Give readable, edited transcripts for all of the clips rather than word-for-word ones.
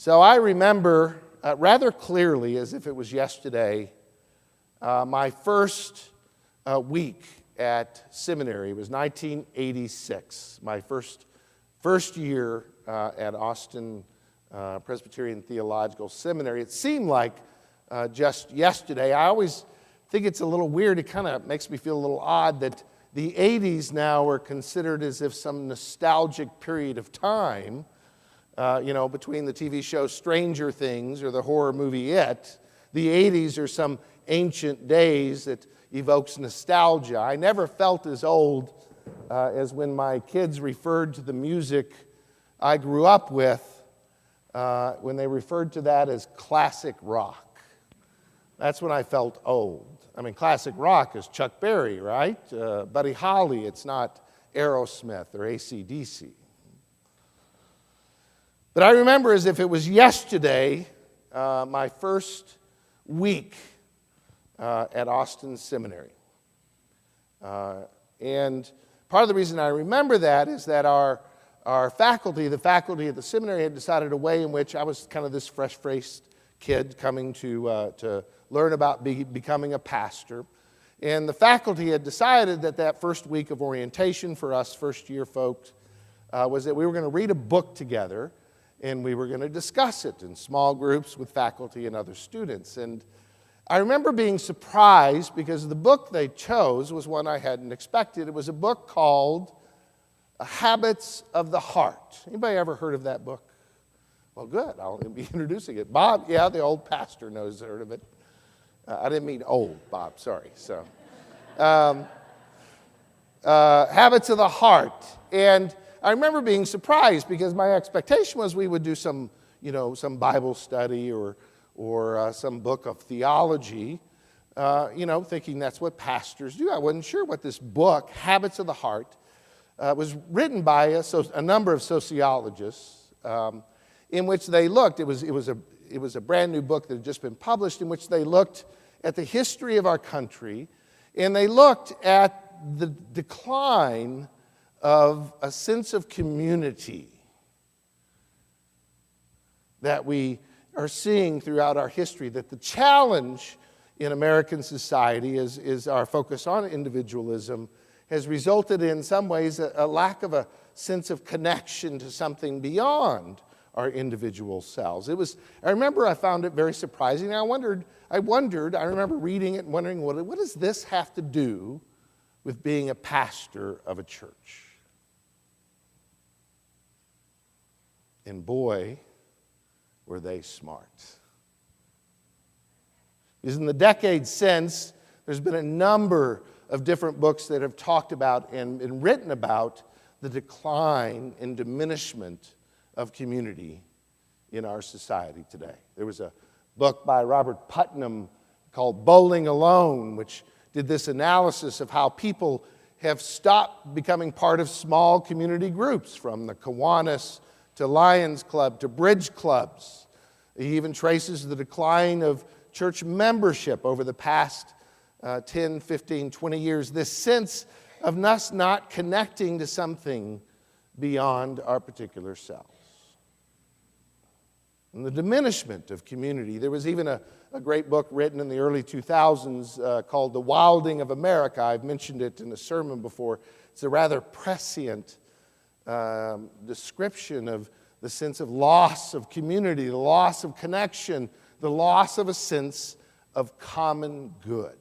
So I remember rather clearly, as if it was yesterday, my first week at seminary. It was 1986, my first year at Austin Presbyterian Theological Seminary. It seemed like just yesterday. I always think it's a little weird. It kind of makes me feel a little odd that the 80s now are considered as if some nostalgic period of time, between the TV show Stranger Things or the horror movie It. The 80s are some ancient days that evokes nostalgia. I never felt as old as when my kids referred to the music I grew up with, when they referred to that as classic rock. That's when I felt old. I mean, classic rock is Chuck Berry, right? Buddy Holly, it's not Aerosmith or AC/DC. But I remember as if it was yesterday, my first week at Austin Seminary. And part of the reason I remember that is that our faculty, the faculty at the seminary, had decided a way in which I was kind of this fresh-faced kid coming to learn about becoming a pastor. And the faculty had decided that first week of orientation for us first-year folks was that we were going to read a book together, and we were going to discuss it in small groups with faculty and other students. And I remember being surprised because the book they chose was one I hadn't expected. It was a book called Habits of the Heart. Anybody ever heard of that book? Well, good. I'll be introducing it. Bob, yeah, the old pastor heard of it. I didn't mean old, Bob, sorry. So, Habits of the Heart. And I remember being surprised because my expectation was we would do some Bible study or some book of theology, thinking that's what pastors do. I wasn't sure what this book, Habits of the Heart, was written by a number of sociologists, in which they looked. It was a brand new book that had just been published, in which they looked at the history of our country, and they looked at the decline of a sense of community that we are seeing throughout our history, that the challenge in American society is our focus on individualism has resulted in some ways a lack of a sense of connection to something beyond our individual selves. I remember I found it very surprising. I remember reading it and wondering, what does this have to do with being a pastor of a church? And boy, were they smart. Because in the decades since, there's been a number of different books that have talked about and written about the decline and diminishment of community in our society today. There was a book by Robert Putnam called Bowling Alone, which did this analysis of how people have stopped becoming part of small community groups, from the Kiwanis to Lions Club to bridge clubs. He even traces the decline of church membership over the past 10, 15, 20 years, this sense of us not connecting to something beyond our particular selves. And the diminishment of community. There was even a great book written in the early 2000s called The Wilding of America. I've mentioned it in a sermon before. It's a rather prescient description of the sense of loss of community, the loss of connection, the loss of a sense of common good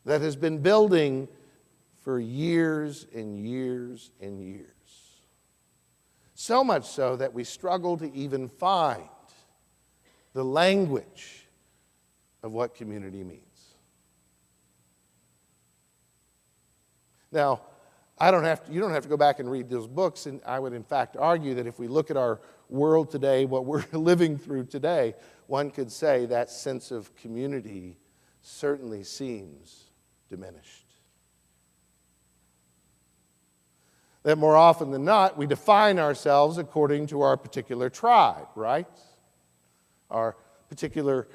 that has been building for years and years and years. So much so that we struggle to even find the language of what community means. Now, you don't have to go back and read those books, and I would in fact argue that if we look at our world today, what we're living through today, one could say that sense of community certainly seems diminished. That more often than not, we define ourselves according to our particular tribe, right? Our particular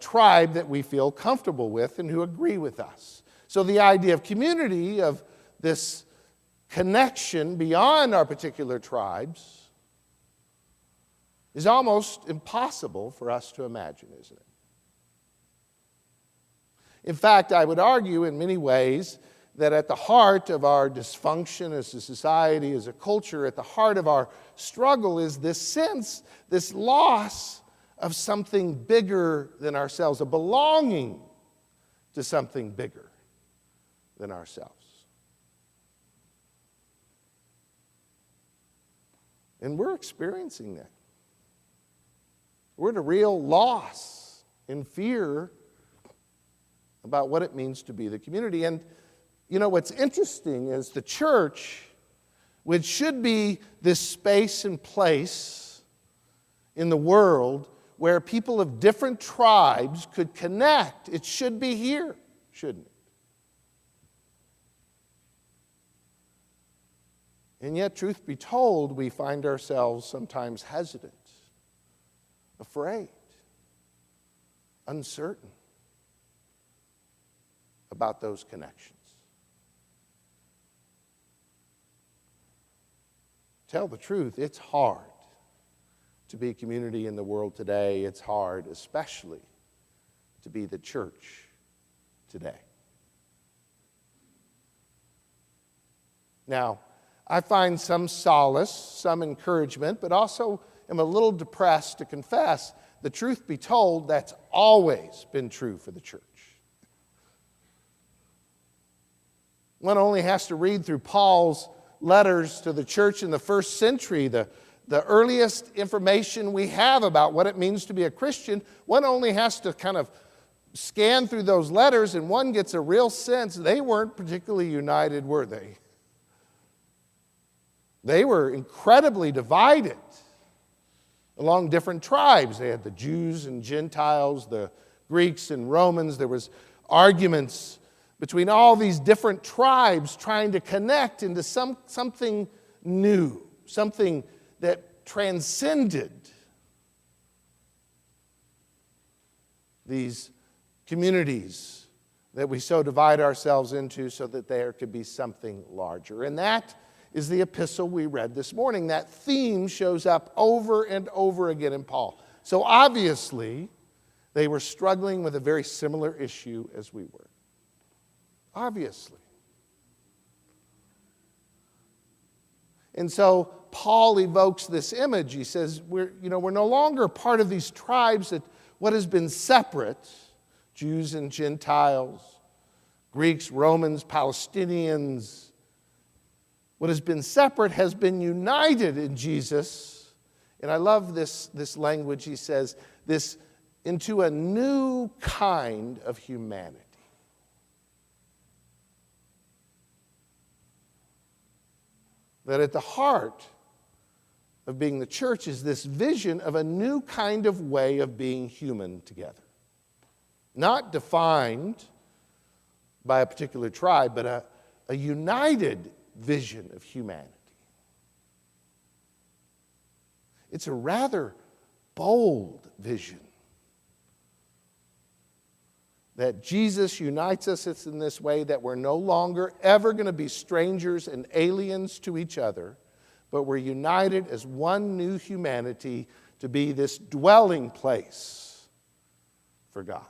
tribe that we feel comfortable with and who agree with us. So the idea of community, of this connection beyond our particular tribes, is almost impossible for us to imagine, isn't it? In fact, I would argue in many ways that at the heart of our dysfunction as a society, as a culture, at the heart of our struggle is this sense, this loss of something bigger than ourselves, a belonging to something bigger than ourselves. And we're experiencing that. We're at a real loss and fear about what it means to be the community. And you know, what's interesting is the church, which should be this space and place in the world where people of different tribes could connect. It should be here, shouldn't it? And yet, truth be told, we find ourselves sometimes hesitant, afraid, uncertain about those connections. Tell the truth, it's hard to be a community in the world today. It's hard, especially, to be the church today. Now, I find some solace, some encouragement, but also am a little depressed to confess. The truth be told, that's always been true for the church. One only has to read through Paul's letters to the church in the first century, the earliest information we have about what it means to be a Christian. One only has to kind of scan through those letters, and one gets a real sense they weren't particularly united, were they? They were incredibly divided along different tribes. They had the Jews and Gentiles, the Greeks and Romans. There was arguments between all these different tribes trying to connect into something new, something that transcended these communities that we so divide ourselves into so that there could be something larger. And that is the epistle we read this morning. That theme shows up over and over again in Paul. So obviously, they were struggling with a very similar issue as we were. Obviously. And so Paul evokes this image. He says, we're no longer part of these tribes that what has been separate, Jews and Gentiles, Greeks, Romans, Palestinians, what has been separate has been united in Jesus. And I love this language. He says, this into a new kind of humanity. That at the heart of being the church is this vision of a new kind of way of being human together. Not defined by a particular tribe, but a united vision of humanity. It's a rather bold vision. That Jesus unites us in this way, that we're no longer ever going to be strangers and aliens to each other, but we're united as one new humanity to be this dwelling place for God.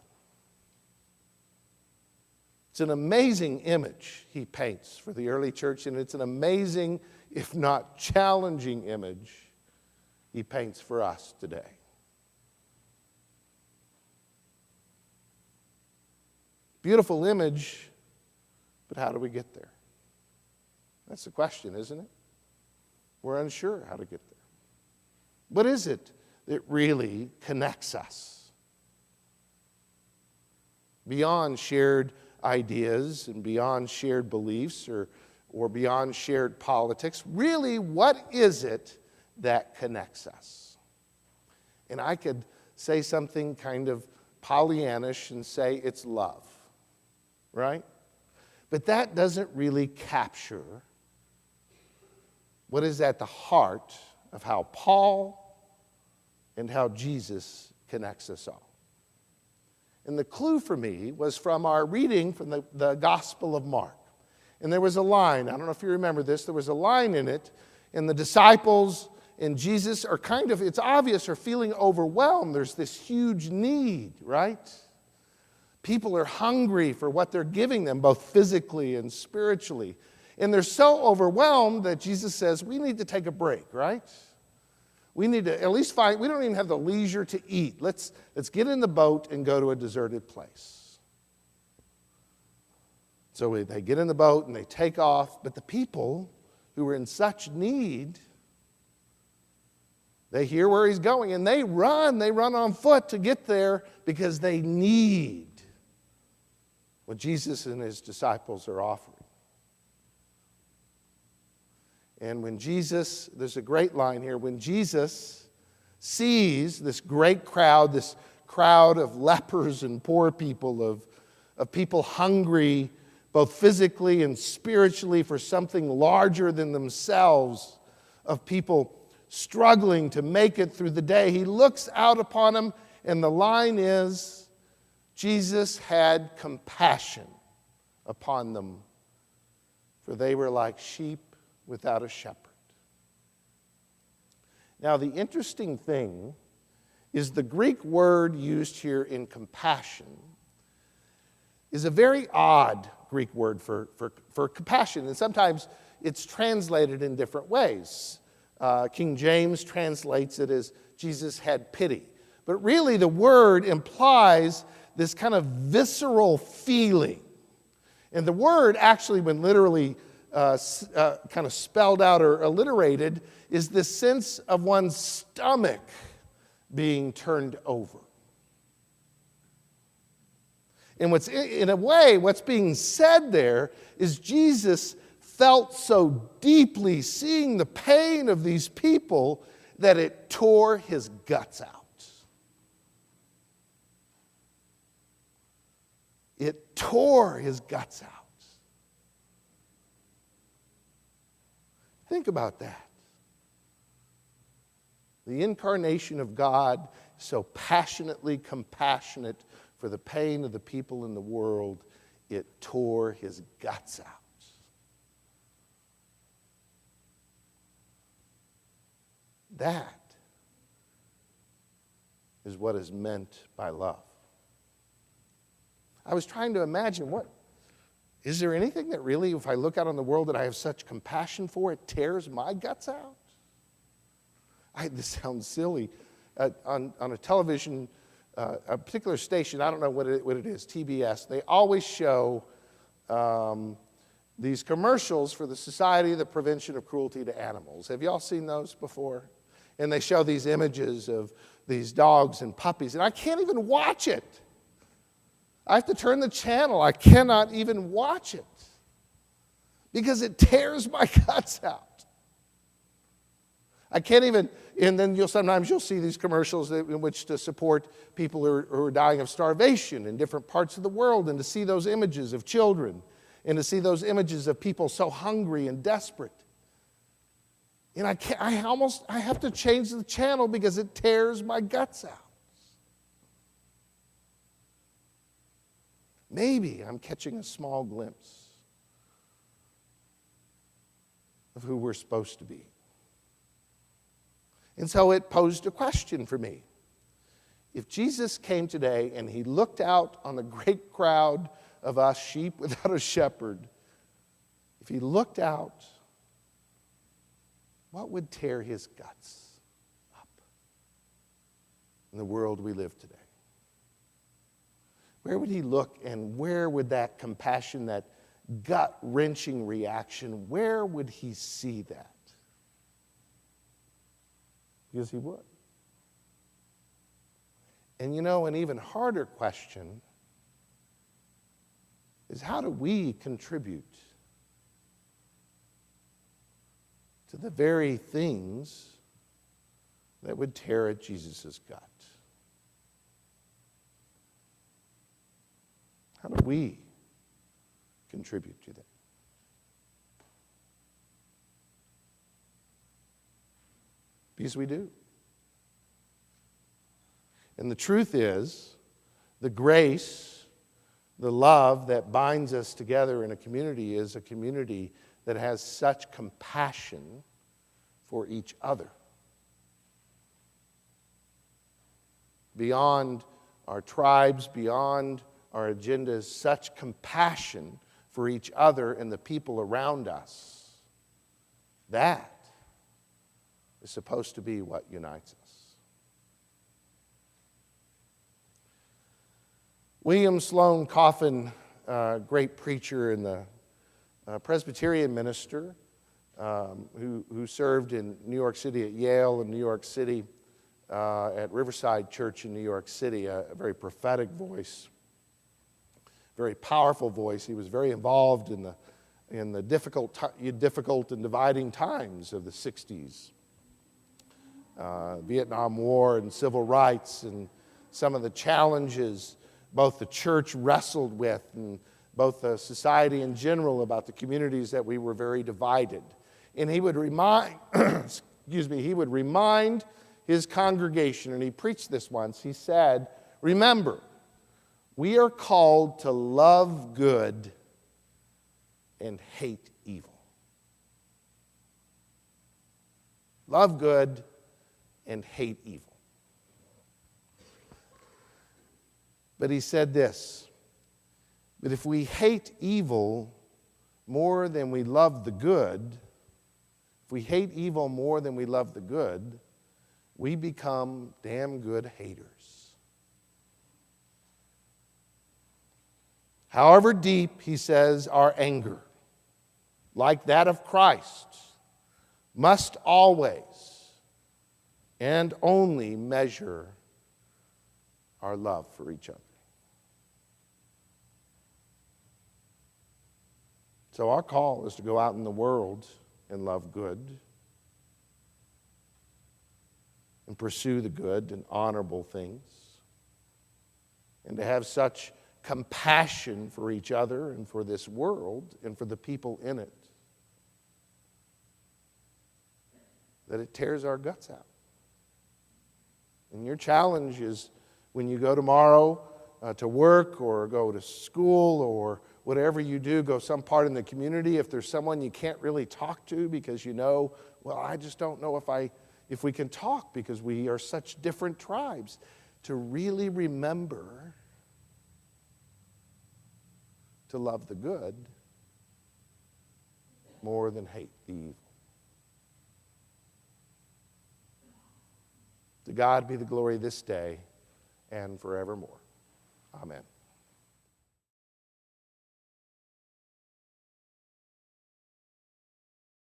It's an amazing image he paints for the early church, and it's an amazing, if not challenging image he paints for us today. Beautiful image, but how do we get there? That's the question, isn't it? We're unsure how to get there. What is it that really connects us? Beyond shared ideas and beyond shared beliefs or beyond shared politics, really, what is it that connects us? And I could say something kind of Pollyannish and say it's love. Right? But that doesn't really capture what is at the heart of how Paul and how Jesus connects us all. And the clue for me was from our reading from the Gospel of Mark. And there was a line, I don't know if you remember this, there was a line in it, and the disciples and Jesus are kind of, it's obvious, are feeling overwhelmed. There's this huge need, right? People are hungry for what they're giving them, both physically and spiritually. And they're so overwhelmed that Jesus says, we need to take a break, right? We need to at least find, we don't even have the leisure to eat. Let's get in the boat and go to a deserted place. So they get in the boat and they take off, but the people who are in such need, they hear where he's going and they run on foot to get there because they need what Jesus and his disciples are offering. And when Jesus, there's a great line here, when Jesus sees this great crowd, this crowd of lepers and poor people, of people hungry both physically and spiritually for something larger than themselves, of people struggling to make it through the day, he looks out upon them, and the line is, Jesus had compassion upon them, for they were like sheep without a shepherd. Now, the interesting thing is the Greek word used here in compassion is a very odd Greek word for compassion, and sometimes it's translated in different ways. King James translates it as Jesus had pity. But really the word implies this kind of visceral feeling. And the word actually, when literally kind of spelled out or alliterated, is this sense of one's stomach being turned over. And in a way, what's being said there is Jesus felt so deeply seeing the pain of these people that it tore his guts out. It tore his guts out. Think about that. The incarnation of God, so passionately compassionate for the pain of the people in the world, it tore his guts out. That is what is meant by love. I was trying to imagine, is there anything that really, if I look out on the world that I have such compassion for, it tears my guts out? This sounds silly. On a television, a particular station, I don't know what it is, TBS, they always show these commercials for the Society of the Prevention of Cruelty to Animals. Have you all seen those before? And they show these images of these dogs and puppies, and I can't even watch it. I have to turn the channel. I cannot even watch it because it tears my guts out. I can't even, and then sometimes you'll see these commercials in which to support people who are dying of starvation in different parts of the world, and to see those images of children, and to see those images of people so hungry and desperate. And I have to change the channel because it tears my guts out. Maybe I'm catching a small glimpse of who we're supposed to be. And so it posed a question for me. If Jesus came today and he looked out on the great crowd of us sheep without a shepherd, if he looked out, what would tear his guts up in the world we live today? Where would he look, and where would that compassion, that gut-wrenching reaction, where would he see that? Because he would. And an even harder question is, how do we contribute to the very things that would tear at Jesus' gut? How do we contribute to that? Because we do. And the truth is, the grace, the love that binds us together in a community is a community that has such compassion for each other. beyond our tribes, beyond our agendas, such compassion for each other and the people around us. That is supposed to be what unites us. William Sloane Coffin, great preacher and the Presbyterian minister who served in New York City at Yale and New York City at Riverside Church in New York City, a very prophetic voice, very powerful voice. He was very involved in the difficult and dividing times of the 60s. Vietnam War and civil rights and some of the challenges both the church wrestled with and both the society in general about the communities that we were very divided. And he would remind, he would remind his congregation, and he preached this once, he said, remember, we are called to love good and hate evil. Love good and hate evil. But he said this, but if we hate evil more than we love the good, if we hate evil more than we love the good, we become damn good haters. However deep, he says, our anger, like that of Christ, must always and only measure our love for each other. So our call is to go out in the world and love good and pursue the good and honorable things and to have such compassion for each other and for this world and for the people in it that it tears our guts out. And your challenge is when you go tomorrow to work or go to school or whatever you do, go some part in the community, if there's someone you can't really talk to because you know, well, I just don't know if we can talk because we are such different tribes, to really remember to love the good more than hate the evil. To God be the glory this day and forevermore. Amen.